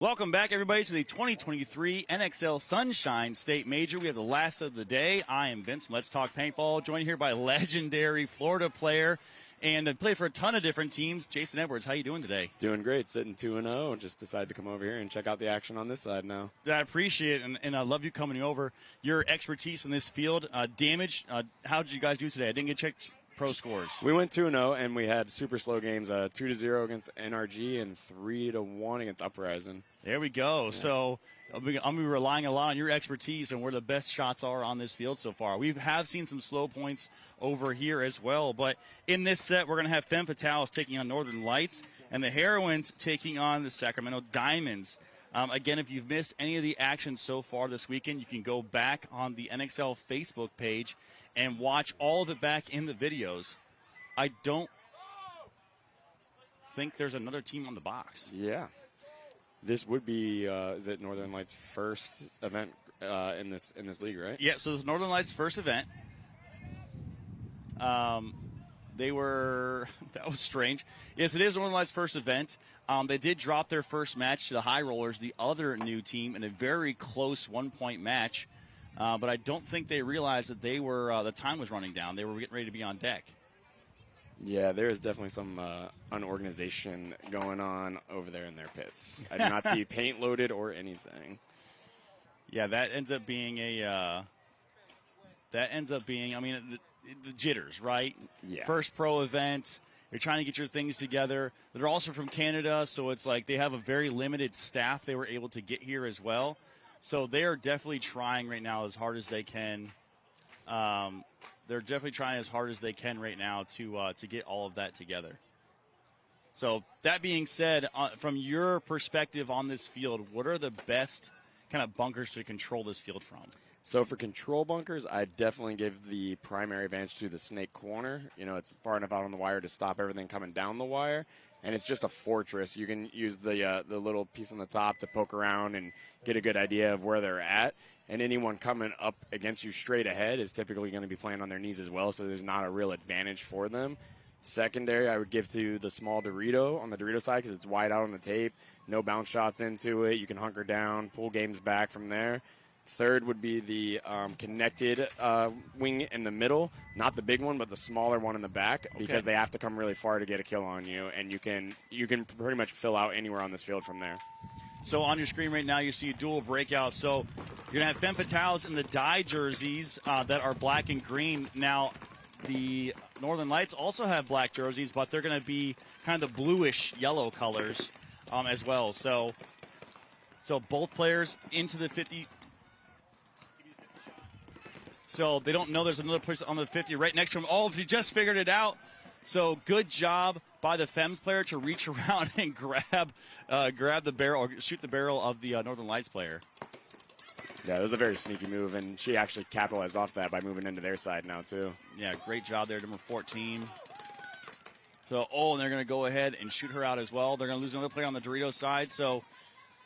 Welcome back, everybody, to the 2023 NXL Sunshine State Major. We have the last of the day. I am Vince from Let's Talk Paintball, joined here by legendary Florida player, and they play for a ton of different teams. Jason Edwards, how you doing today? Doing great, sitting 2-0. Just decided to come over here and check out the action on this side now. I appreciate it, and I love you coming over. Your expertise in this field, damage. How did you guys do today? I didn't get checked. Pro scores. We went 2-0, and we had super slow games, 2-0 against NRG and 3-1 against Uprising. There we go. Yeah. So I'm going to be relying a lot on your expertise and where the best shots are on this field so far. We have seen some slow points over here as well, but in this set, we're going to have Femmes Fatale taking on Northern Lights and the Heroines taking on the Sacramento Diamonds. Again, if you've missed any of the action so far this weekend, you can go back on the NXL Facebook page and watch all of it back in the videos. I don't think there's another team on the box. Yeah. This would be, is it Northern Lights' first event in this league, right? Yeah, so this is Northern Lights' first event. They were, that was strange. Yes, it is Northern Lights' first event. They did drop their first match to the High Rollers, the other new team, in a very close one-point match. But I don't think they realized that they were the time was running down. They were getting ready to be on deck. Yeah, there is definitely some unorganization going on over there in their pits. I did not see paint loaded or anything. Yeah, that ends up being I mean, the jitters, right? Yeah. First pro event. You're trying to get your things together. They're also from Canada, so it's like they have a very limited staff they were able to get here as well. So they are definitely trying right now as hard as they can. They're definitely trying as hard as they can right now to get all of that together. So that being said, from your perspective on this field, what are the best kind of bunkers to control this field from? So for control bunkers, I definitely give the primary advantage to the snake corner. You know, it's far enough out on the wire to stop everything coming down the wire. And it's just a fortress. You can use the little piece on the top to poke around and get a good idea of where they're at. And anyone coming up against you straight ahead is typically going to be playing on their knees as well, so there's not a real advantage for them. Secondary, I would give to the small Dorito on the Dorito side because it's wide out on the tape. No bounce shots into it. You can hunker down, pull games back from there. Third would be the connected wing in the middle, not the big one, but the smaller one in the back, because they have to come really far to get a kill on you, and you can pretty much fill out anywhere on this field from there. So on your screen right now, you see a dual breakout. So you're going to have Femmes Fatales in the dye jerseys that are black and green. Now, the Northern Lights also have black jerseys, but they're going to be kind of bluish yellow colors as well. So both players into the 50. So they don't know there's another person on the 50 right next to him. Oh, he just figured it out. So good job by the Femmes player to reach around and grab the barrel, or shoot the barrel of the Northern Lights player. Yeah, it was a very sneaky move, and she actually capitalized off that by moving into their side now, too. Yeah, great job there, number 14. So, and they're going to go ahead and shoot her out as well. They're going to lose another player on the Dorito side. So,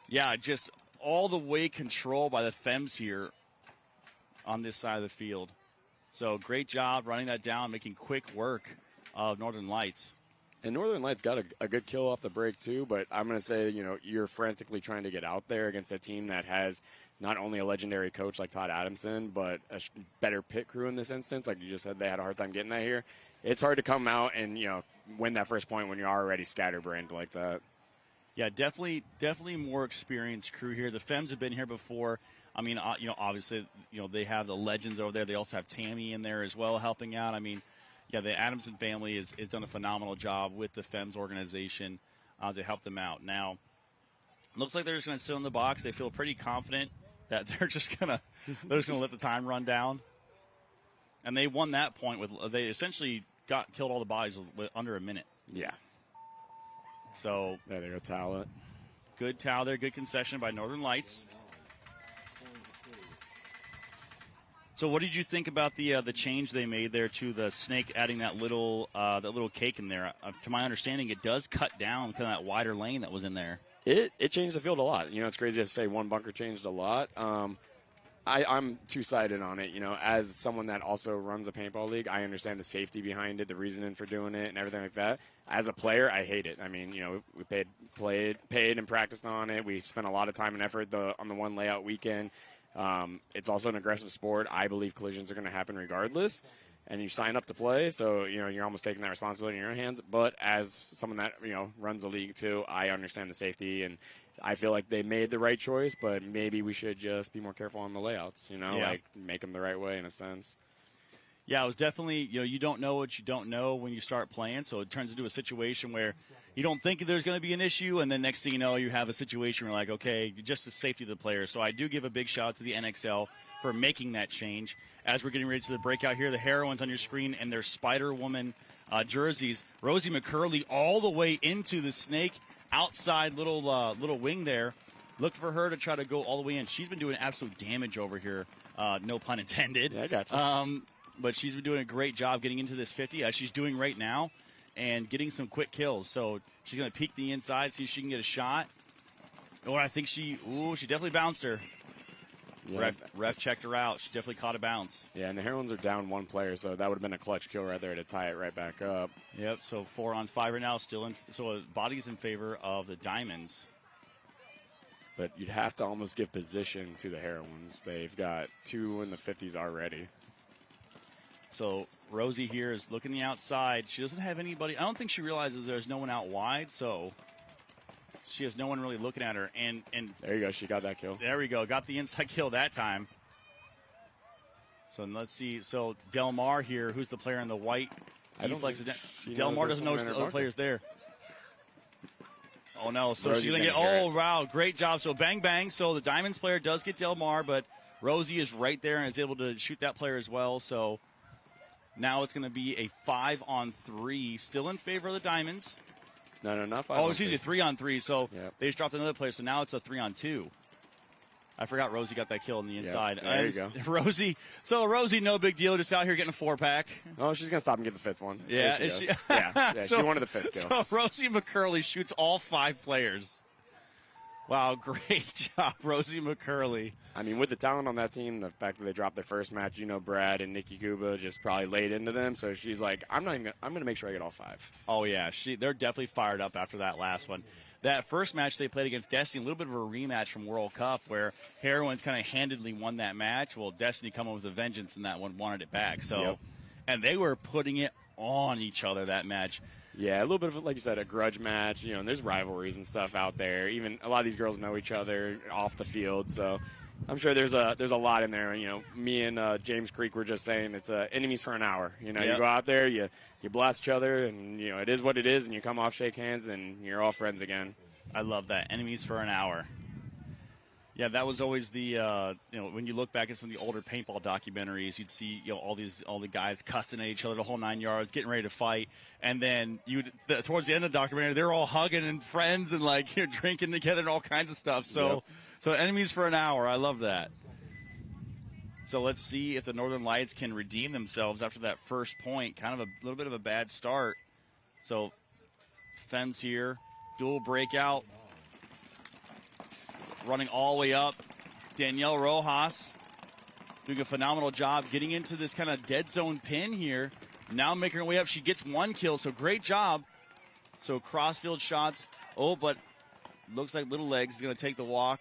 yeah, just all the way control by the Femmes here on this side of the field. So great job running that down, making quick work of Northern Lights. And Northern Lights got a good kill off the break too, but I'm going to say, you're frantically trying to get out there against a team that has not only a legendary coach like Todd Adamson, but a better pit crew in this instance. Like you just said, they had a hard time getting that here. It's hard to come out and, win that first point when you're already scatterbrained like that. Yeah, definitely more experienced crew here. The Femmes have been here before. I mean, obviously, they have the legends over there. They also have Tammy in there as well helping out. I mean, yeah, the Adamson family has done a phenomenal job with the Femmes organization to help them out. Now, looks like they're just going to sit in the box. They feel pretty confident that they're just going to let the time run down. And they won that point they essentially killed all the bodies with under a minute. Yeah. So there they go, talent. Good towel there, good concession by Northern Lights. So what did you think about the change they made there to the snake, adding that little cake in there? To my understanding, it does cut down kind of that wider lane that was in there. It changed the field a lot. It's crazy to say one bunker changed a lot. I'm two-sided on it. You know, as someone that also runs a paintball league, I understand the safety behind it, the reasoning for doing it, and everything like that. As a player, I hate it. I mean, you know, we paid and practiced on it. We spent a lot of time and effort on the one layout weekend. It's also an aggressive sport. I believe collisions are going to happen regardless. And you sign up to play, so, you know, you're almost taking that responsibility in your own hands. But as someone that, you know, runs the league too, I understand the safety, and I feel like they made the right choice, but maybe we should just be more careful on the layouts, you know, like make them the right way in a sense. Yeah, it was definitely, you know, you don't know what you don't know when you start playing, so it turns into a situation where you don't think there's going to be an issue, and then next thing you know, you have a situation where you're like, okay, just the safety of the player. So I do give a big shout out to the NXL for making that change. As we're getting ready to the breakout here, the Heroines on your screen and their Spider-Woman jerseys. Rosie McCurley all the way into the snake outside little wing there. Look for her to try to go all the way in. She's been doing absolute damage over here, no pun intended. Yeah, I gotcha. But she's been doing a great job getting into this 50, as she's doing right now, and getting some quick kills. So she's going to peek the inside, see if she can get a shot. Or I think she definitely bounced her. Yeah. Ref checked her out. She definitely caught a bounce. Yeah, and the Heroines are down one player, so that would have been a clutch kill right there to tie it right back up. Yep, so 4-on-5 right now, so body's in favor of the Diamonds. But you'd have to almost give position to the Heroines. They've got 2 in the 50s already. So Rosie here is looking the outside. She doesn't have anybody. I don't think she realizes there's no one out wide, so she has no one really looking at her. And there you go. She got that kill. There we go. Got the inside kill that time. So let's see. So Del Mar here, who's the player in the white? Del Mar doesn't know the other players there. Oh, no. So she's going to get – oh, wow. Great job. So bang, bang. So the Diamonds player does get Del Mar, but Rosie is right there and is able to shoot that player as well. So now it's going to be a 5-on-3, still in favor of the Diamonds. No, not 5. Oh, excuse me, 3-on-3. So they just dropped another player, so now it's a 3-on-2. I forgot Rosie got that kill on the inside. Yeah, there you go. Rosie, no big deal, just out here getting a 4-pack. Oh, she's going to stop and get the 5th one. Yeah, she she wanted the 5th kill. So Rosie McCurley shoots all 5 players. Wow, great job, Rosie McCurley. I mean, with the talent on that team, the fact that they dropped their first match, you know, Brad and Nikki Kuba just probably laid into them. So she's like, I'm going to make sure I get all 5. Oh, yeah. They're definitely fired up after that last one. That first match they played against Destiny, a little bit of a rematch from World Cup where Heroines kind of handedly won that match. Well, Destiny coming with a vengeance in that one, wanted it back. So, and they were putting it on each other that match. Yeah, a little bit of, like you said, a grudge match. You know, and there's rivalries and stuff out there. Even a lot of these girls know each other off the field, so I'm sure there's a lot in there. You know, me and James Creek were just saying it's enemies for an hour. You know, you go out there, you blast each other, and you know it is what it is, and you come off, shake hands, and you're all friends again. I love that, enemies for an hour. Yeah, that was always the when you look back at some of the older paintball documentaries, you'd see all the guys cussing at each other the whole 9 yards, getting ready to fight, and then towards the end of the documentary, they're all hugging and friends and like drinking together and all kinds of stuff. So enemies for an hour, I love that. So let's see if the Northern Lights can redeem themselves after that first point. Kind of a little bit of a bad start. So Femmes here, dual breakout. Running all the way up. Danielle Rojas doing a phenomenal job getting into this kind of dead zone pin here. Now making her way up. She gets 1 kill, so great job. So crossfield shots. Oh, but looks like Little Legs is going to take the walk.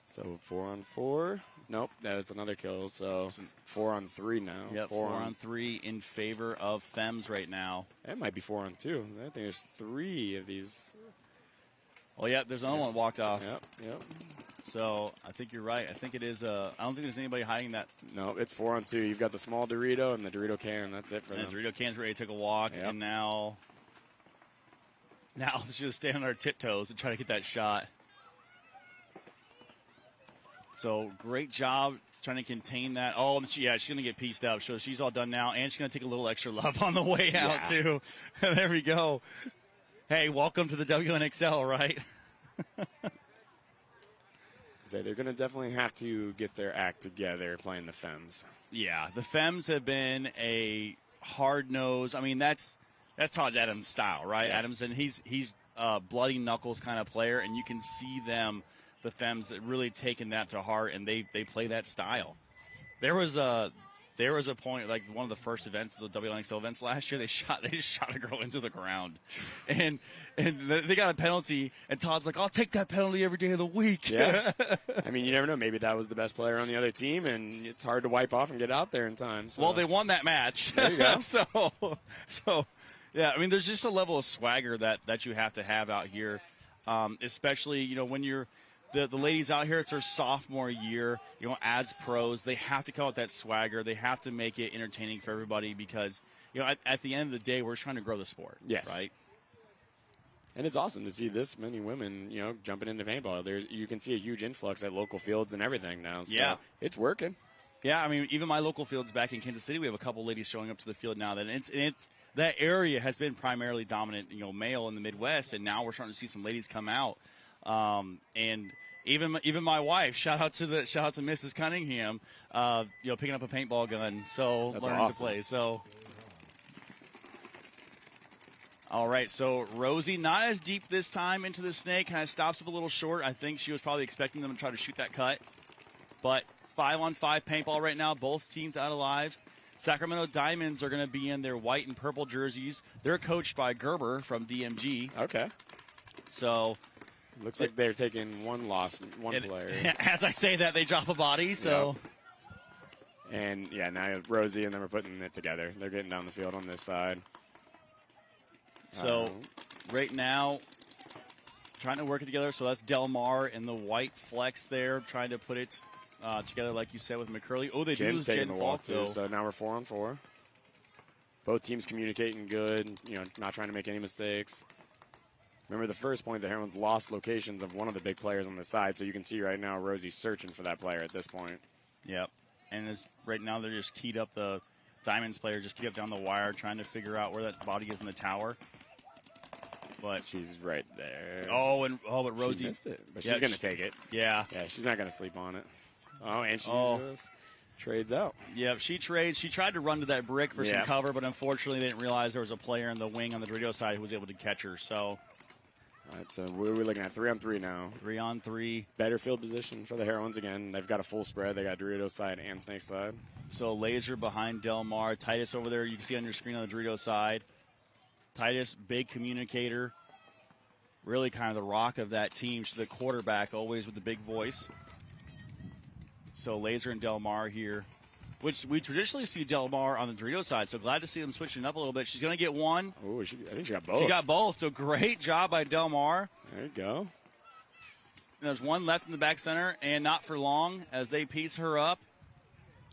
So 4-on-4. Nope, that's another kill. So 4-on-3 now. Yep, 4-on-3 in favor of Femmes right now. That might be 4-on-2. I think there's 3 of these. Oh, yeah, there's another one walked off. Yep. So I think you're right. I think it is I don't think there's anybody hiding that. No, it's 4-on-2. You've got the small Dorito and the Dorito can. That's it for them. The Dorito can's ready to take a walk. Yep. And now she's going to stay on her tiptoes and try to get that shot. So great job trying to contain that. Oh, she's going to get pieced up. So she's all done now. And she's going to take a little extra love on the way out, too. There we go. Hey, welcome to the WNXL, right? So they're going to definitely have to get their act together playing the Femmes. Yeah, the Femmes have been a hard-nosed. I mean, that's Todd Adams' style, right? Yeah. Adams, and he's bloody knuckles kind of player, and you can see them the Femmes really taken that to heart, and they play that style. There was a point, like one of the first events, the WNXL events last year, they just shot a girl into the ground, and they got a penalty, and Todd's like, I'll take that penalty every day of the week. Yeah. I mean, you never know. Maybe that was the best player on the other team, and it's hard to wipe off and get out there in time. So. Well, they won that match. There you go. so, yeah, I mean, there's just a level of swagger that you have to have out here, especially, you know, when you're the ladies out here, it's their sophomore year, you know, as pros. They have to come with that swagger. They have to make it entertaining for everybody because, you know, at the end of the day, we're trying to grow the sport. Yes. Right? And it's awesome to see this many women, you know, jumping into paintball. You can see a huge influx at local fields and everything now. So yeah. It's working. Yeah, I mean, even my local fields back in Kansas City, we have a couple ladies showing up to the field now. It's that area has been primarily dominant, you know, male in the Midwest, and now we're starting to see some ladies come out. And even my wife, shout out to Mrs. Cunningham, you know, picking up a paintball gun, so That's learning awesome. to play. So, all right, so Rosie not as deep this time into the snake, kind of stops up a little short. I think she was probably expecting them to try to shoot that cut, but 5-on-5 paintball right now, both teams out alive. Sacramento Diamonds are going to be in their white and purple jerseys. They're coached by Gerber from DMG. Okay. So. Looks like they're taking one player. As I say that, they drop a body, so. Yep. And, yeah, now Rosie and them are putting it together. They're getting down the field on this side. So, right now, trying to work it together. So that's Del Mar in the white flex there, trying to put it together, like you said, with McCurley. Oh, they do lose Jen Falk, too. So now we're 4-on-4. Both teams communicating good, you know, not trying to make any mistakes. Remember the first point, the Heroines lost locations of one of the big players on the side, so you can see right now Rosie's searching for that player at this point. Yep. And right now they're just keyed up, the Diamonds player just keyed up down the wire, trying to figure out where that body is in the tower. But she's right there. But Rosie she missed it, but she's going to take it. Yeah. Yeah, she's not going to sleep on it. Oh, and she just trades out. Yep, she trades. She tried to run to that brick for some cover, but unfortunately they didn't realize there was a player in the wing on the Dorito side who was able to catch her, so. All right, so we're looking at 3-on-3 now. 3-on-3. Better field position for the Heroines again. They've got a full spread. They got Dorito side and Snake side. So Laser behind Del Mar. Titus over there, you can see on your screen on the Dorito side. Titus, big communicator. Really kind of the rock of that team. She's the quarterback, always with the big voice. So Laser and Del Mar here, which we traditionally see Del Mar on the Dorito side, so glad to see them switching up a little bit. She's going to get one. Oh, I think she got both. She got both, so great job by Del Mar. There you go. And there's one left in the back center, and not for long as they piece her up.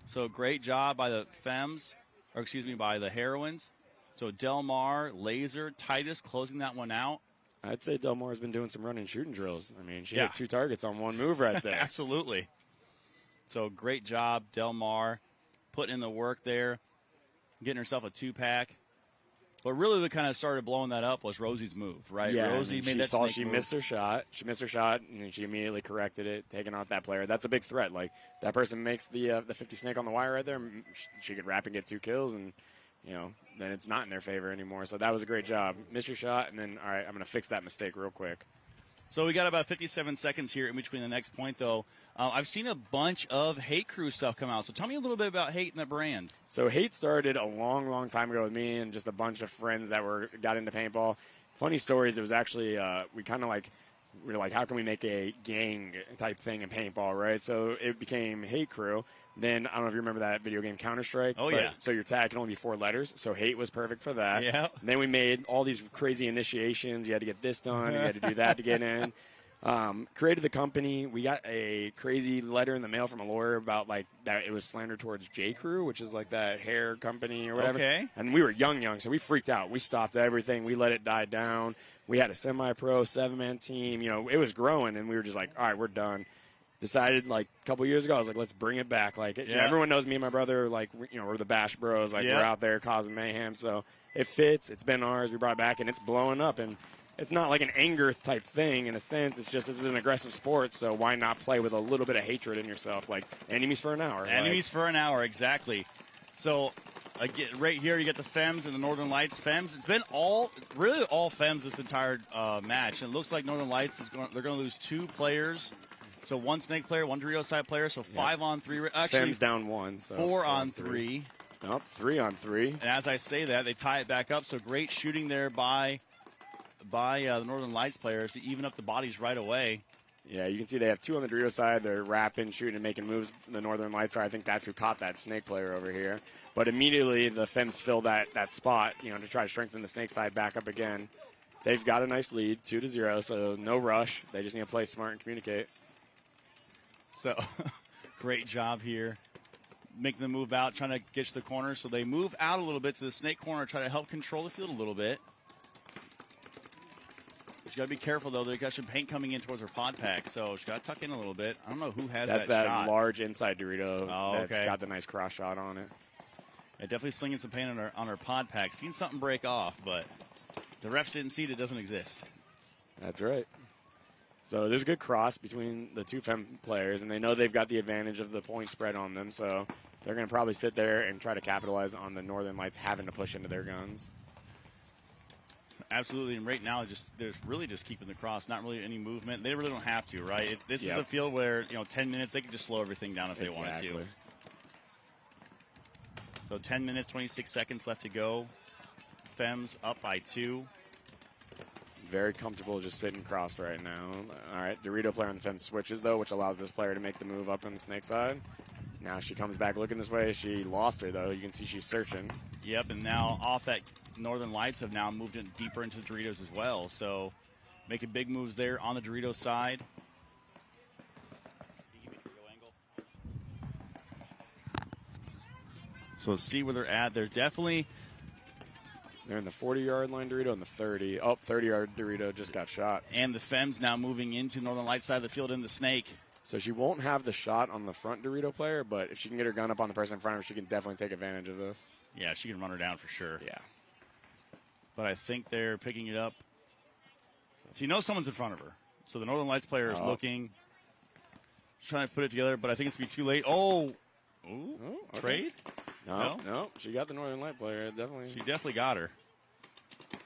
So great job by the Femmes, by the Heroines. So Del Mar, Laser, Titus closing that one out. I'd say Del Mar's been doing some running shooting drills. I mean, she had 2 targets on one move right there. Absolutely. So great job, Del Mar, putting in the work there, getting herself a 2-pack. But really what kind of started blowing that up was Rosie's move, right? Yeah, Rosie made that snake she move. missed her shot. She missed her shot, and she immediately corrected it, taking out that player. That's a big threat. Like, that person makes the 50 snake on the wire right there. She could wrap and get 2 kills, and, you know, then it's not in their favor anymore. So that was a great job. Missed your shot, and then, all right, I'm going to fix that mistake real quick. So we got about 57 seconds here in between the next point, though. I've seen a bunch of Hate Crew stuff come out. So tell me a little bit about Hate and the brand. So Hate started a long, long time ago with me and just a bunch of friends that got into paintball. Funny stories, it was actually, we were like, how can we make a gang type thing in paintball, right? So it became Hate Crew. Then, I don't know if you remember that video game Counter-Strike. Oh, yeah. So your tag can only be 4 letters. So Hate was perfect for that. Yeah. Then we made all these crazy initiations. You had to get this done. You had to do that to get in. Created the company. We got a crazy letter in the mail from a lawyer about, like, that it was slander towards J. Crew, which is, like, that hair company or whatever. Okay. And we were young, so we freaked out. We stopped everything. We let it die down. We had a semi-pro 7-man team. You know, it was growing, and we were just like, all right, we're done. Decided, like, a couple years ago, I was like, let's bring it back. Like, everyone knows me and my brother, like, you know, we're the Bash Bros. Like, we're out there causing mayhem. So it fits. It's been ours. We brought it back, and it's blowing up. And it's not like an anger type thing in a sense. It's just, this is an aggressive sport, so why not play with a little bit of hatred in yourself? Like, enemies for an hour. Enemies for an hour, exactly. So, right here, you get the Femmes and the Northern Lights. Femmes, it's been all Femmes this entire match. And it looks like Northern Lights, they're going to lose 2 players. So one snake player, one Dorito side player, so 5 on 3. Actually, Femmes down 1. So 4 on 3. Nope, 3 on 3. And as I say that, they tie it back up. So great shooting there by the Northern Lights players to even up the bodies right away. Yeah, you can see they have 2 on the Dorito side. They're rapping, shooting, and making moves. The Northern Lights are. I think that's who caught that snake player over here. But immediately the Femmes fill that spot, to try to strengthen the snake side back up again. They've got a nice lead, 2-0, so no rush. They just need to play smart and communicate. So great job here. Making them move out, trying to get to the corner. So they move out a little bit to the snake corner, try to help control the field a little bit. She's got to be careful, though. They've got some paint coming in towards her pod pack, so she's got to tuck in a little bit. I don't know who has That's that that shot. large inside Dorito that's got the nice cross shot on it. Yeah, definitely slinging some paint on her pod pack. Seen something break off, but the refs didn't see it. It doesn't exist. That's right. So there's a good cross between the two Femme players, and they know they've got the advantage of the point spread on them, so they're going to probably sit there and try to capitalize on the Northern Lights having to push into their guns. Absolutely, and right now, there's really just keeping the cross, not really any movement. They really don't have to, right? This is a field where 10 minutes they can just slow everything down if they wanted to. So 10 minutes, 26 seconds left to go. Femmes up by 2. Very comfortable just sitting cross right now. All right, Dorito player on the Femmes switches though, which allows this player to make the move up on the snake side. Now she comes back looking this way. She lost her though. You can see she's searching. Yep, and now off that Northern Lights have now moved in deeper into the Doritos as well. So making big moves there on the Dorito side. So see where they're at. They're in the 40-yard line, Dorito, and the 30. Oh, 30-yard Dorito just got shot. And the Femmes now moving into Northern Lights side of the field in the snake. So she won't have the shot on the front Dorito player, but if she can get her gun up on the person in front of her, she can definitely take advantage of this. Yeah, she can run her down for sure. Yeah. But I think they're picking it up. So someone's in front of her. So the Northern Lights player is looking, trying to put it together, but I think it's going to be too late. Oh, okay. Trade? No. She got the Northern Light player, definitely. She definitely got her.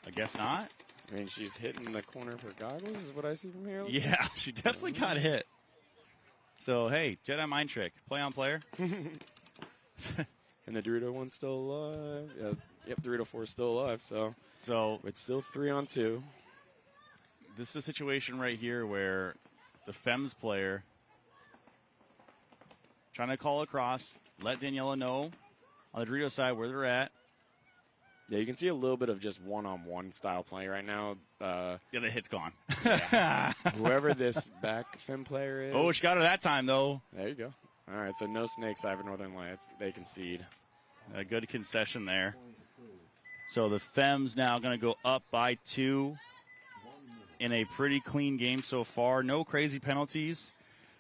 I guess not. I mean, she's hitting the corner of her goggles is what I see from here. Yeah, she definitely got hit. So, hey, Jedi mind trick. Play on player. And the Dorito one's still alive. Yep, Dorito 4 is still alive. So it's still 3 on 2. This is a situation right here where the Femmes player trying to call across, let Daniela know on the Dorito side where they're at. Yeah, you can see a little bit of just one-on-one style play right now. The hit's gone. Yeah. Whoever this back Femme player is. Oh, she got her that time, though. There you go. All right, so no snake side for Northern Lights. They concede. A good concession there. So the Femmes now going to go up by 2 in a pretty clean game so far. No crazy penalties.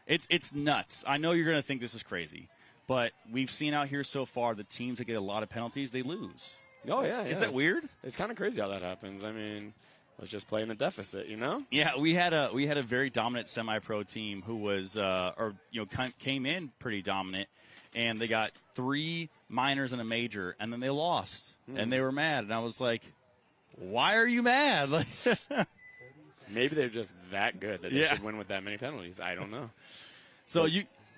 It's nuts. I know you're going to think this is crazy, but we've seen out here so far the teams that get a lot of penalties, they lose. Oh, yeah. Is that weird? It's kind of crazy how that happens. I mean, let's just play in a deficit, Yeah, we had a very dominant semi-pro team who was came in pretty dominant, and they got 3 minors and a major, and then they lost, and they were mad, and I was like, why are you mad? Like, maybe they're just that good that they should win with that many penalties. I don't know. So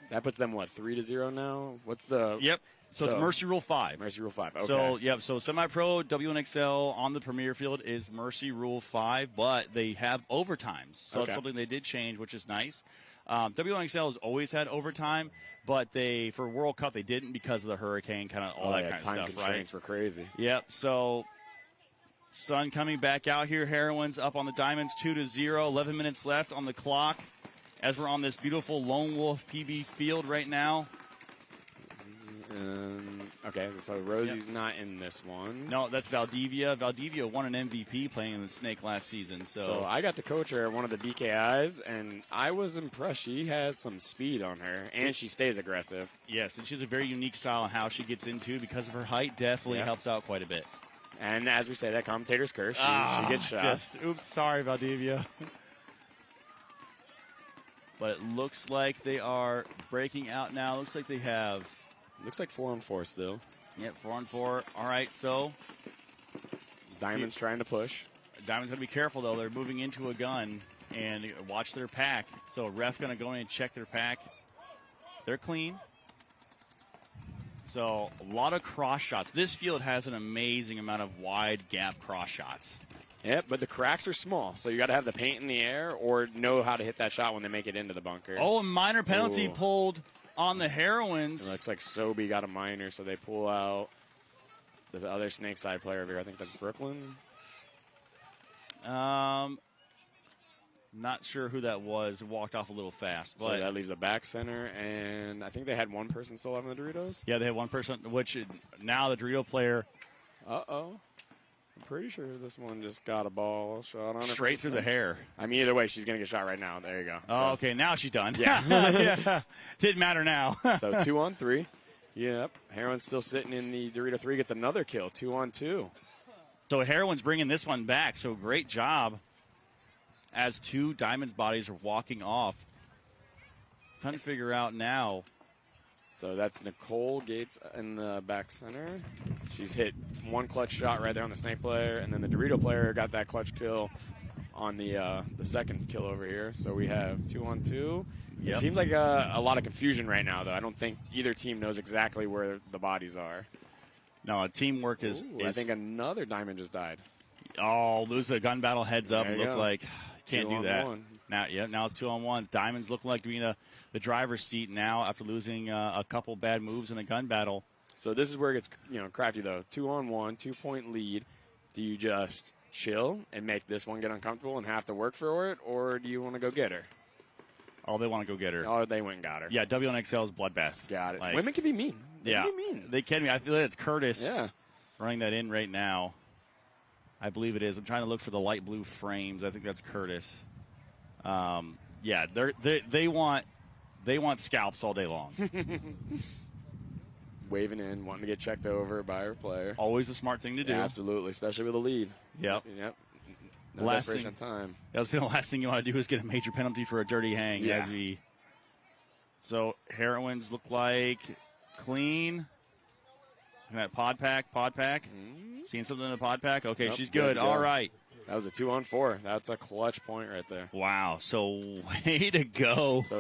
that puts them 3-0 now. What's the? Yep. So it's Mercy Rule 5. Mercy Rule 5. Okay. So semi-pro WNXL on the Premier Field is Mercy Rule 5, but they have overtimes. So it's something they did change, which is nice. WNXL has always had overtime, but for World Cup they didn't because of the hurricane, kind of all that kind of stuff, right? Time constraints were crazy. Yep. So Sun coming back out here. Heroines up on the Diamonds 2-0. 11 minutes left on the clock as we're on this beautiful Lone Wolf PB field right now. Okay, so Rosie's not in this one. No, that's Valdivia. Valdivia won an MVP playing in the Snake last season. So I got to coach her at one of the BKIs, and I was impressed. She has some speed on her, and she stays aggressive. Yes, and she has a very unique style on how she gets into because of her height. Definitely helps out quite a bit. And as we say, that commentator's curse. She gets shot. Oops, sorry, Valdivia. But it looks like they are breaking out now. Looks like they have... Looks like 4 on 4 still. Yep, 4 on 4. All right, so Diamond's trying to push. Diamond's going to be careful, though. They're moving into a gun. and watch their pack. So ref going to go in and check their pack. They're clean. So a lot of cross shots. This field has an amazing amount of wide gap cross shots. Yeah, but the cracks are small, so you got to have the paint in the air or know how to hit that shot when they make it into the bunker. Oh, a minor penalty pulled on the Heroines. It looks like Sobey got a minor, so they pull out the other snake side player over here. I think that's Brooklyn. Not sure who that was. It walked off a little fast. But So that leaves a back center, and I think they had one person still having the Doritos. Yeah, they had one person, which now the Dorito player. Uh-oh. I'm pretty sure this one just got a ball shot on her. Straight through the hair. I mean, either way, she's going to get shot right now. There you go. Oh, okay. Now she's done. Yeah. Yeah. Didn't matter now. So 2-on-3. Yep. Heroin's still sitting in the Dorito 3. Gets another kill. 2-on-2. So Heroin's bringing this one back. So great job as two Diamonds bodies are walking off. Trying to figure out now. So that's Nicole Gates in the back center. She's hit one clutch shot right there on the snake player, and then the Dorito player got that clutch kill on the second kill over here. So we have 2-on-2. Yep. It seems like a lot of confusion right now, though. I don't think either team knows exactly where the bodies are. No, teamwork is. I think another Diamond just died. Oh, lose a gun battle heads up. Look like can't do that. 2-on-1. Now it's 2-on-1. Diamonds look like being the driver's seat now after losing a couple bad moves in a gun battle. So this is where it gets crafty though. 2-on-1, 2-point lead. Do you just chill and make this one get uncomfortable and have to work for it, or do you want to go get her? Oh, they want to go get her. Oh, they went and got her. Yeah, WNXL's bloodbath. Got it. Like, Women can be mean. They can be mean. They can be. I feel like it's Curtis. Yeah. Running that in right now. I believe it is. I'm trying to look for the light blue frames. I think that's Curtis. Yeah, they want scalps all day long. Waving in, wanting to get checked over by her player. Always a smart thing to do. Yeah, absolutely, especially with a lead. Yep. No desperation time. That's the last thing you want to do is get a major penalty for a dirty hang. Yeah. So Heroines look like clean. And that pod pack. Mm-hmm. Seeing something in the pod pack? Okay, she's good. All right. That was a 2-on-4. That's a clutch point right there. Wow. So way to go. So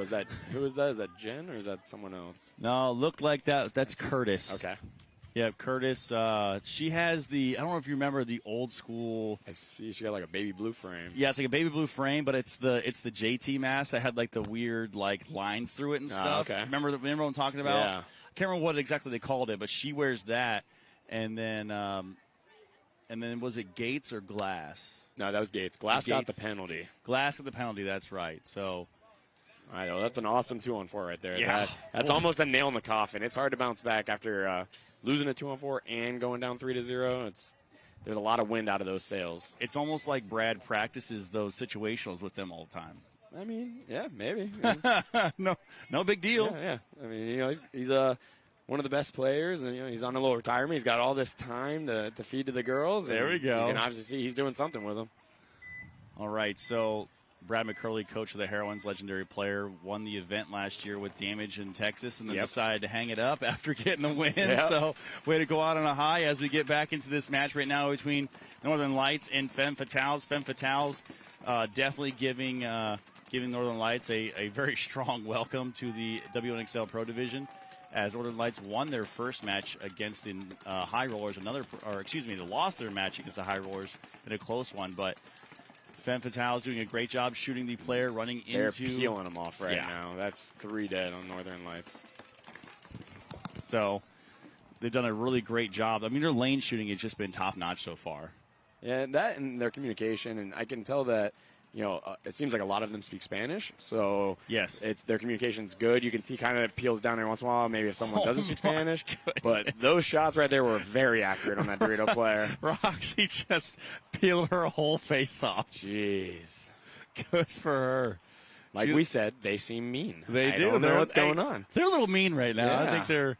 who is that? Is that Jen or is that someone else? No, looked like that. That's Curtis. Okay. Yeah, Curtis. She has I don't know if you remember the old school. I see. She got like a baby blue frame. Yeah, it's like a baby blue frame, but it's the JT mask that had like the weird like lines through it and stuff. Okay. Remember what I'm talking about? Yeah. I can't remember what exactly they called it, but she wears that, and then was it Gates or Glass? No, that was Gates. Glass got the penalty. Glass got the penalty. That's right. So. I know. That's an awesome 2-on-4 right there. Yeah. That's almost a nail in the coffin. It's hard to bounce back after losing a 2-on-4 and going down 3-0. There's a lot of wind out of those sails. It's almost like Brad practices those situationals with them all the time. I mean, yeah, maybe. No big deal. Yeah. I mean, he's one of the best players, and he's on a little retirement. He's got all this time to feed to the girls. There we go. You can obviously see he's doing something with them. All right, so Brad McCurley, coach of the Heroines, legendary player, won the event last year with damage in Texas and then decided to hang it up after getting the win. Yep. So way to go out on a high as we get back into this match right now between Northern Lights and Femmes Fatales. Femmes Fatales definitely giving Northern Lights a very strong welcome to the WNXL Pro Division, as Northern Lights won their first match against the High Rollers. They lost their match against the High Rollers in a close one, but Femmes Fatale is doing a great job shooting the player, running into. They're peeling them off right now. That's 3 dead on Northern Lights. So they've done a really great job. I mean, their lane shooting has just been top notch so far. Yeah, that and their communication, and I can tell that. It seems like a lot of them speak Spanish, so yes, their communication's good. You can see kind of it peels down there once in a while, maybe if someone doesn't speak Spanish. But those shots right there were very accurate on that Dorito player. Roxy just peeled her whole face off. Jeez. Good for her. Like we said, they seem mean. They do. Don't know what's going on. They're a little mean right now. Yeah. I think they're.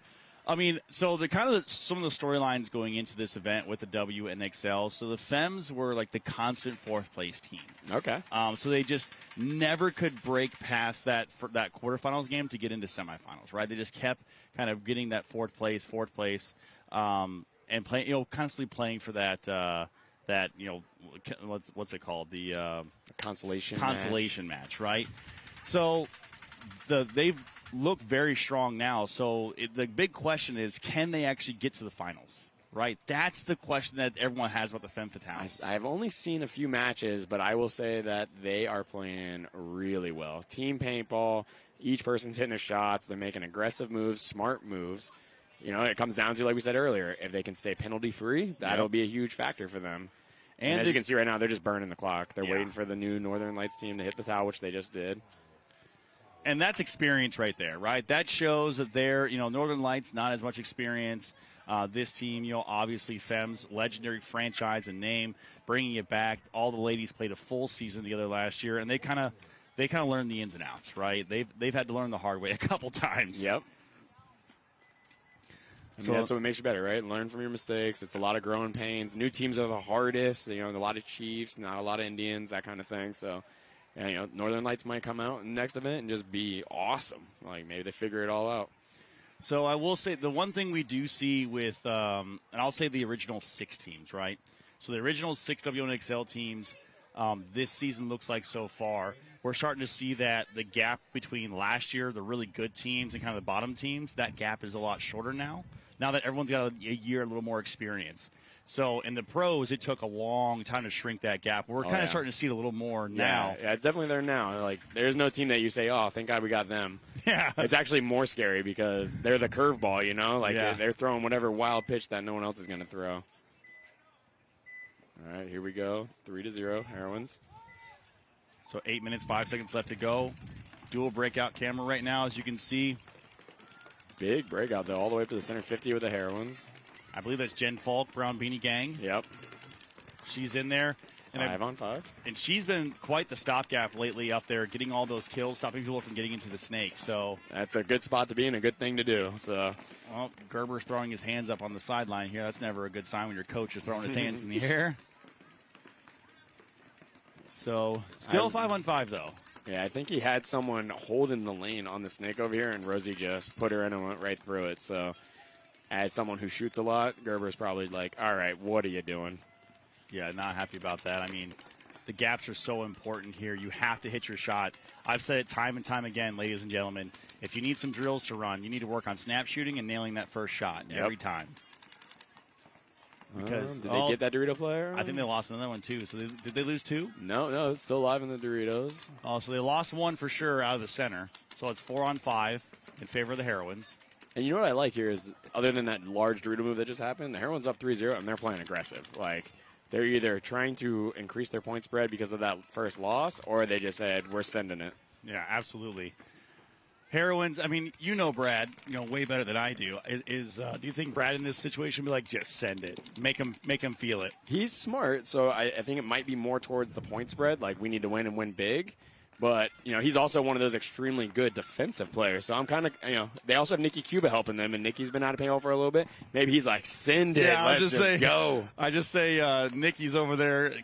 I mean, so the kind of some of the storylines going into this event with the WNXL. So the Femmes were like the constant 4th place team. Okay. So they just never could break past that quarterfinals game to get into semifinals. Right? They just kept kind of getting that fourth place, and playing, constantly playing for that that what's it called, the consolation match, right? So they've looked very strong now. So the big question is, can they actually get to the finals? Right, that's the question that everyone has about the Femme Fatales. I've only seen a few matches, but I will say that they are playing really well. Team paintball, each person's hitting their shots. They're making aggressive moves, smart moves. It comes down to, like we said earlier, if they can stay penalty-free, that'll be a huge factor for them. And as you can see right now, they're just burning the clock. They're waiting for the new Northern Lights team to hit the towel, which they just did. And that's experience right there, right? That shows that they're, Northern Lights, not as much experience. This team, obviously Femmes, legendary franchise and name, bringing it back. All the ladies played a full season together last year, and they kind of learned the ins and outs, right? They've had to learn the hard way a couple times. Yep. So that's what makes you better, right? Learn from your mistakes. It's a lot of growing pains. New teams are the hardest. A lot of Chiefs, not a lot of Indians, that kind of thing. So, Northern Lights might come out in the next event and just be awesome. Like, maybe they figure it all out. So I will say the one thing we do see with, and I'll say the original 6 teams, right? So the original 6 WNXL teams this season looks like so far, we're starting to see that the gap between last year, the really good teams, and kind of the bottom teams, that gap is a lot shorter now that everyone's got a year, a little more experience. So in the pros, it took a long time to shrink that gap. We're kind of starting to see it a little more now. Yeah, it's definitely there now. Like, there's no team that you say, oh, thank God we got them. Yeah. It's actually more scary because they're the curveball, Like, they're throwing whatever wild pitch that no one else is going to throw. All right, here we go. 3-0, Heroines. So 8 minutes, 5 seconds left to go. Dual breakout camera right now, as you can see. Big breakout, though, all the way up to the center 50 with the Heroines. I believe that's Jen Falk, Brown Beanie Gang. Yep. She's in there. And 5 on 5. And she's been quite the stopgap lately up there, getting all those kills, stopping people from getting into the snake. So that's a good spot to be and a good thing to do. So, well, Gerber's throwing his hands up on the sideline here. That's never a good sign when your coach is throwing his hands in the air. So, still 5 on 5, though. Yeah, I think he had someone holding the lane on the snake over here, and Rosie just put her in and went right through it. So, as someone who shoots a lot, Gerber's probably like, all right, what are you doing? Yeah, not happy about that. I mean, the gaps are so important here. You have to hit your shot. I've said it time and time again, ladies and gentlemen. If you need some drills to run, you need to work on snap shooting and nailing that first shot every time. Because did they get that Dorito player? I think they lost another one, too. So did they lose 2? No, it's still alive in the Doritos. Oh, so they lost 1 for sure out of the center. So it's 4 on 5 in favor of the Heroines. And you know what I like here is, other than that large Dorito move that just happened, the Heroines up 3-0, and they're playing aggressive. Like, they're either trying to increase their point spread because of that first loss, or they just said, we're sending it. Yeah, absolutely. Heroines, I mean, Brad, way better than I do. Do you think Brad in this situation would be like, just send it, make him feel it? He's smart, so I think it might be more towards the point spread. Like, we need to win and win big. But, he's also one of those extremely good defensive players. So I'm kind of, they also have Nikki Cuba helping them, and Nikki's been out of paintball for a little bit. Maybe he's like, send it, let's just go. I just say Nikki's over there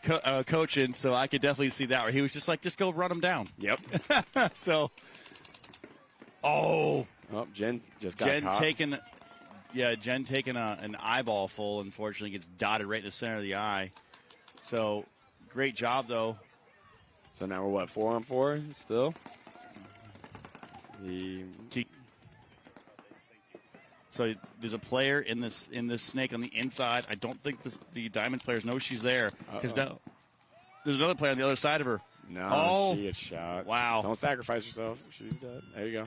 coaching, so I could definitely see that where he was just like, just go run him down. Yep. So, Jen just got caught. Jen taking an eyeball full, unfortunately, gets dotted right in the center of the eye. So, great job, though. So now we're 4 on 4 still? So there's a player in this snake on the inside. I don't think the Diamond players know she's there. There's another player on the other side of her. No, she gets shot. Wow. Don't sacrifice yourself. She's dead. There you go.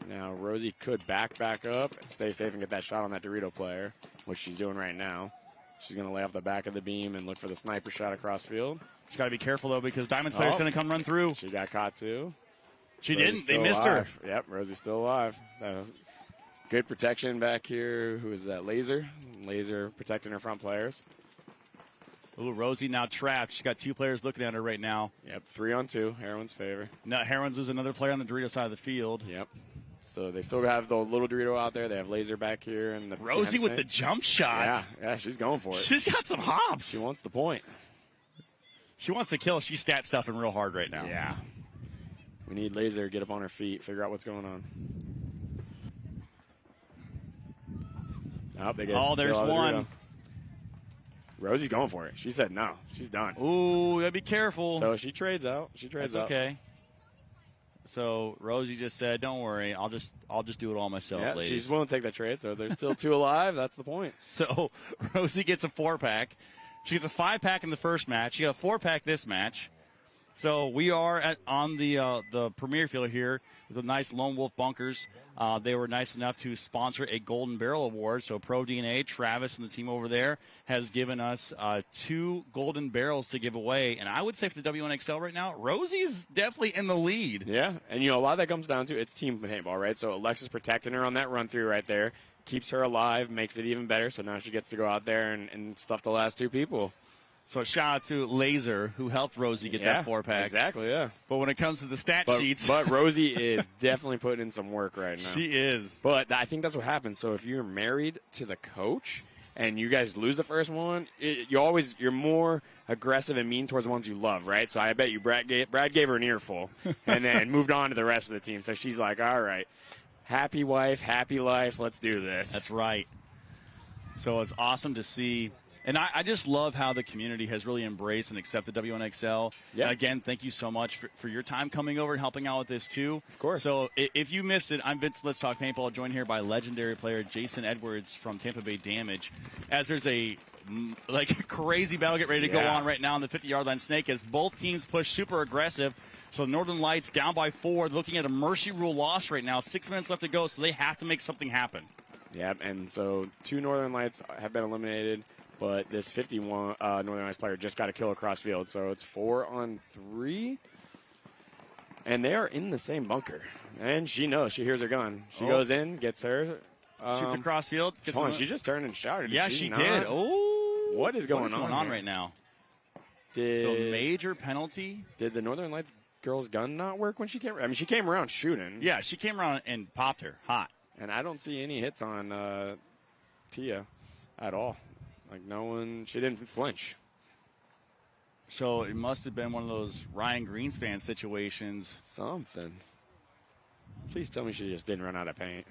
Now Rosie could back up and stay safe and get that shot on that Dorito player, which she's doing right now. She's going to lay off the back of the beam and look for the sniper shot across field. She's got to be careful, though, because Diamond's player's going to come run through. She got caught, too. She didn't. They missed her. Yep, Rosie's still alive. Good protection back here. Who is that? Laser. Laser protecting her front players. Ooh, Rosie now trapped. She's got 2 players looking at her right now. Yep, 3 on 2. Heroines' favor. Now, Heroines lose another player on the Dorito side of the field. Yep. So they still have the little Dorito out there. They have Laser back here. And Rosie with the jump shot. Yeah, she's going for it. She's got some hops. She wants the point. She wants to kill. She's stat stuffing real hard right now. Yeah. We need Laser to get up on her feet, figure out what's going on. There's one. Rosie's going for it. She said no. She's done. Ooh, gotta be careful. So she trades out. She trades out. Okay. So Rosie just said, "Don't worry, I'll just do it all myself, Yeah, ladies." she's willing to take that trade. So there's still 2 alive. That's the point. So Rosie gets a 4-pack. She gets a 5-pack in the first match. She got a 4-pack this match. So we are on the premier field here with the nice Lone Wolf Bunkers. They were nice enough to sponsor a Golden Barrel Award. So Pro DNA, Travis, and the team over there has given us 2 Golden Barrels to give away. And I would say for the W1XL right now, Rosie's definitely in the lead. Yeah, and a lot of that comes down to it's team paintball, right? So Alexa's protecting her on that run through right there, keeps her alive, makes it even better. So now she gets to go out there and stuff the last 2 people. So shout out to Laser, who helped Rosie get that 4-pack. Exactly, yeah. But when it comes to the stat sheets. But Rosie is definitely putting in some work right now. She is. But I think that's what happens. So if you're married to the coach and you guys lose the first one, you're more aggressive and mean towards the ones you love, right? So I bet you Brad gave her an earful and then moved on to the rest of the team. So she's like, all right, happy wife, happy life, let's do this. That's right. So it's awesome to see. And I just love how the community has really embraced and accepted W1XL. Yeah. Again, thank you so much for your time coming over and helping out with this, too. Of course. So if you missed it, I'm Vince. Let's Talk Paintball, joined here by legendary player Jason Edwards from Tampa Bay Damage. As there's a crazy battle get ready to go on right now on the 50-yard line snake as both teams push super aggressive. So Northern Lights down by 4, looking at a mercy rule loss right now. 6 minutes left to go, so they have to make something happen. Yeah, and so 2 Northern Lights have been eliminated. But this 51 Northern Lights player just got a kill across field. So it's 4 on 3. And they are in the same bunker. And she knows. She hears her gun. She goes in, gets her. Shoots across field. She just turned and shouted. Yeah, she did. Oh, what is going on right now? So major penalty. Did the Northern Lights girl's gun not work when she came? I mean, she came around shooting. Yeah, she came around and popped her hot. And I don't see any hits on Tia at all. Like she didn't flinch. So it must have been one of those Ryan Greenspan situations. Something. Please tell me she just didn't run out of paint.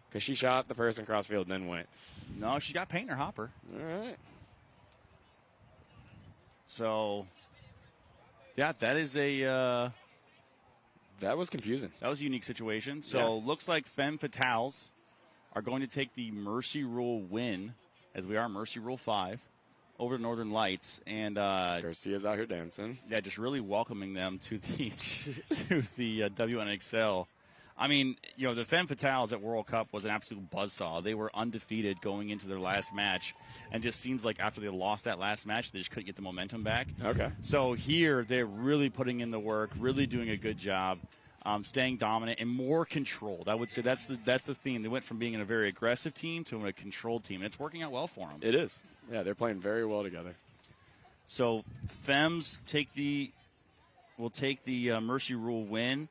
Because she shot the person across field and then went. No, she got paint in her hopper. All right. So, yeah, that is a... that was confusing. That was a unique situation. So looks like Femmes Fatales are going to take the Mercy Rule win, as we are Mercy Rule 5, over Northern Lights. And Garcia's out here dancing. Yeah, just really welcoming them to the WNXL. I mean, the Femmes Fatales at World Cup was an absolute buzzsaw. They were undefeated going into their last match, and just seems like after they lost that last match, they just couldn't get the momentum back. Okay. So here, they're really putting in the work, really doing a good job. Staying dominant and more controlled. I would say that's the theme. They went from being a very aggressive team to a controlled team, and it's working out well for them. It is. Yeah, they're playing very well together. So Femmes will take the Mercy Rule win.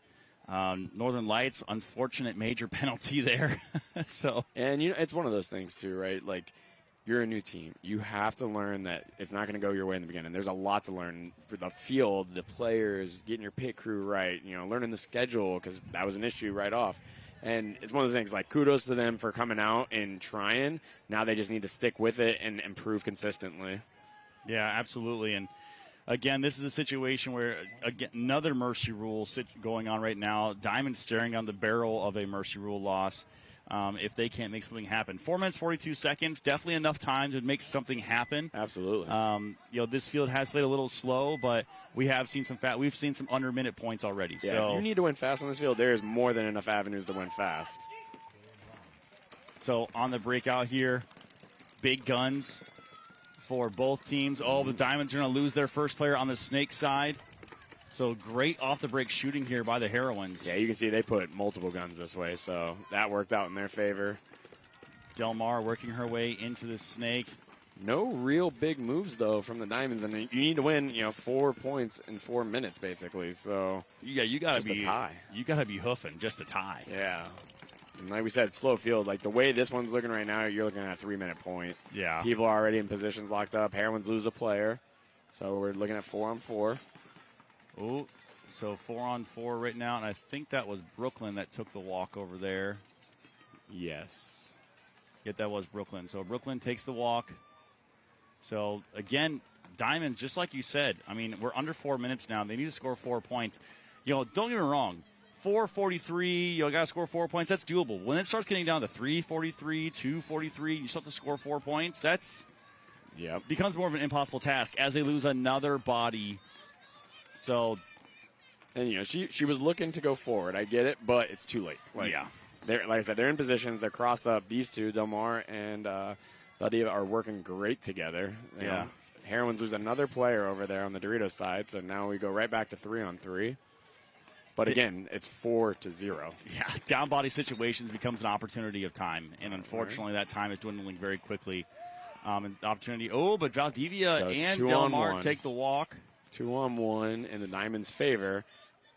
Northern Lights, unfortunate major penalty there. And it's one of those things too, right? Like, you're a new team. You have to learn that it's not going to go your way in the beginning. There's a lot to learn for the field, the players, getting your pit crew right, learning the schedule, because that was an issue right off. And it's one of those things, like, kudos to them for coming out and trying. Now they just need to stick with it and improve consistently. Yeah, absolutely. And again, this is a situation where, again, another Mercy Rule going on right now. Diamond staring on the barrel of a Mercy Rule loss. If they can't make something happen. 4 minutes, 42 seconds, definitely enough time to make something happen. Absolutely. This field has played a little slow, but we've seen some under minute points already. Yeah, so if you need to win fast on this field, there is more than enough avenues to win fast. So on the breakout here, big guns for both teams. Oh, the Diamonds are going to lose their first player on the Snake side. So great off-the-break shooting here by the Heroines. Yeah, you can see they put multiple guns this way, so that worked out in their favor. Del Mar working her way into the Snake. No real big moves, though, from the Diamonds. I mean, you need to win, 4 points in 4 minutes, basically. So yeah, you got to be a tie. You got to be hoofing just a tie. Yeah. And like we said, slow field. Like, the way this one's looking right now, you're looking at a 3-minute point. Yeah. People are already in positions locked up. Heroines lose a player. So we're looking at 4 on 4. Oh, so 4 on 4 right now, and I think that was Brooklyn that took the walk over there. Yes. Yet that was Brooklyn. So Brooklyn takes the walk. So, again, Diamonds, just like you said, I mean, we're under 4 minutes now. They need to score 4 points. Don't get me wrong. 4:43, you got to score 4 points. That's doable. When it starts getting down to 3:43, 2:43, you still have to score 4 points. That's becomes more of an impossible task as they lose another body. So, and she was looking to go forward. I get it, but it's too late. Like I said, they're in positions. They're crossed up. These two, Delmar and Valdivia, are working great together. You know, Heroines lose another player over there on the Doritos side, so now we go right back to 3-on-3. But again, it's 4-0. Yeah, down body situations becomes an opportunity of time, and unfortunately, that time is dwindling very quickly. And opportunity. Oh, but Valdivia and Delmar take the walk. 2-on-1 in the Diamonds' favor,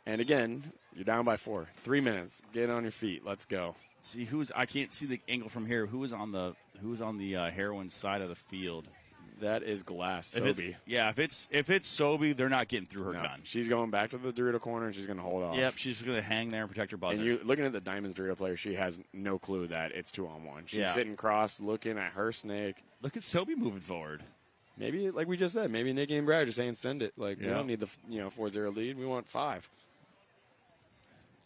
and again, you're down by 4. 3 minutes. Get on your feet. Let's go. See I can't see the angle from here. Who is on the Heroines side of the field? That is Glass, Sobe. If it's Sobe, they're not getting through her gun. She's going back to the Dorito corner, and she's going to hold off. Yep, she's going to hang there and protect her buzzer. And you're looking at the Diamonds Dorito player, she has no clue that it's 2-on-1. She's sitting cross, looking at her snake. Look at Sobe moving forward. Maybe, like we just said, maybe Nikki and Brad are saying send it. Like, we don't need the 4-0 lead. We want 5.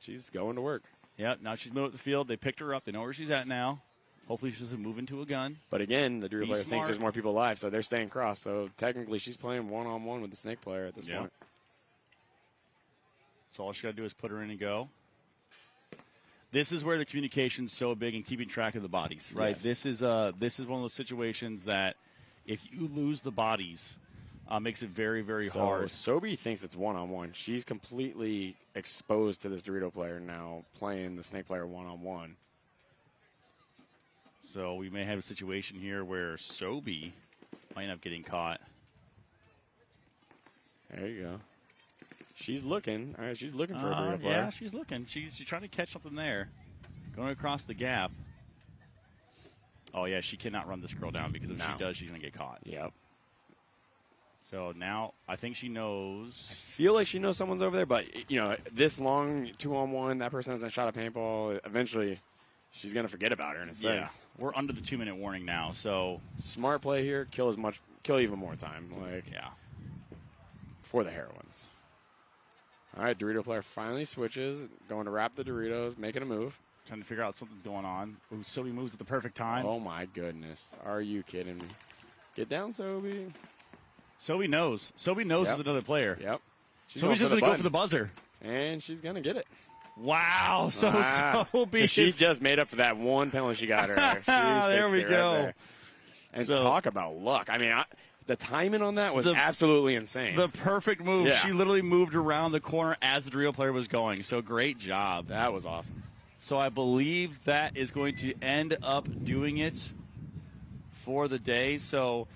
She's going to work. Yeah, now she's moving up the field. They picked her up. They know where she's at now. Hopefully she doesn't move into a gun. But again, the Dorito player thinks there's more people alive, so they're staying cross. So technically she's playing 1-on-1 with the snake player at this point. So all she got to do is put her in and go. This is where the communication's so big and keeping track of the bodies, right? Yes. This is one of those situations that if you lose the bodies, makes it very, very hard. Sobe thinks it's 1-on-1. She's completely exposed to this Dorito player now, playing the snake player 1-on-1. So we may have a situation here where Sobe might end up getting caught. There you go. She's looking. All right, she's looking for a Dorito player. Yeah, she's looking. She's trying to catch something there. Going across the gap. Oh, yeah, she cannot run this girl down because if she does, she's going to get caught. Yep. So now I think she knows. I feel like she knows someone's over there, but, this long 2-on-1, that person hasn't shot a paintball. Eventually, she's going to forget about her in a sense. Yeah, we're under the 2-minute warning now, so. Smart play here. Kill even more time. For the Heroines. All right, Dorito player finally switches, going to wrap the Doritos, making a move. Trying to figure out something's going on. Ooh, Sobe moves at the perfect time. Oh, my goodness. Are you kidding me? Get down, Sobe. Sobe knows. Sobe knows there's another player. Yep. Sobe's just going to go for the buzzer. And she's going to get it. Wow. Sobe. She just made up for that one penalty she got her. There we go. Right there. And talk about luck. I mean, the timing on that was absolutely insane. The perfect move. Yeah. She literally moved around the corner as the Dorito player was going. So great job. That was awesome. So I believe that is going to end up doing it for the day. So,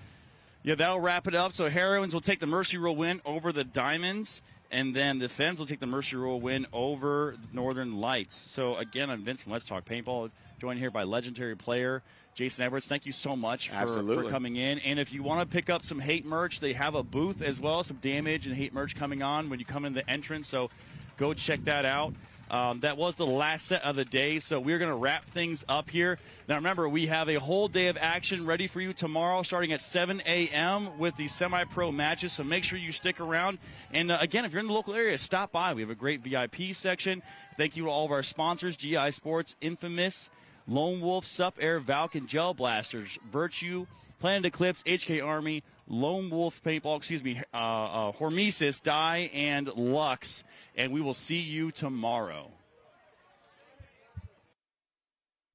that'll wrap it up. So Heroines will take the Mercy Rule win over the Diamonds, and then the Femmes will take the Mercy Rule win over the Northern Lights. So, again, I'm Vince from Let's Talk Paintball, joined here by legendary player Jason Edwards. Thank you so much for coming in. And if you want to pick up some hate merch, they have a booth as well, some damage and hate merch coming on when you come in the entrance. So go check that out. That was the last set of the day, so we're going to wrap things up here. Now, remember, we have a whole day of action ready for you tomorrow starting at 7 a.m. with the semi-pro matches, so make sure you stick around. And, again, if you're in the local area, stop by. We have a great VIP section. Thank you to all of our sponsors, GI Sports, Infamous, Lone Wolf, Sup Air, Valk, and Gel Blasters, Virtue, Planet Eclipse, HK Army, Lone Wolf Paintball, Hormesis, Dye, and Lux. And we will see you tomorrow.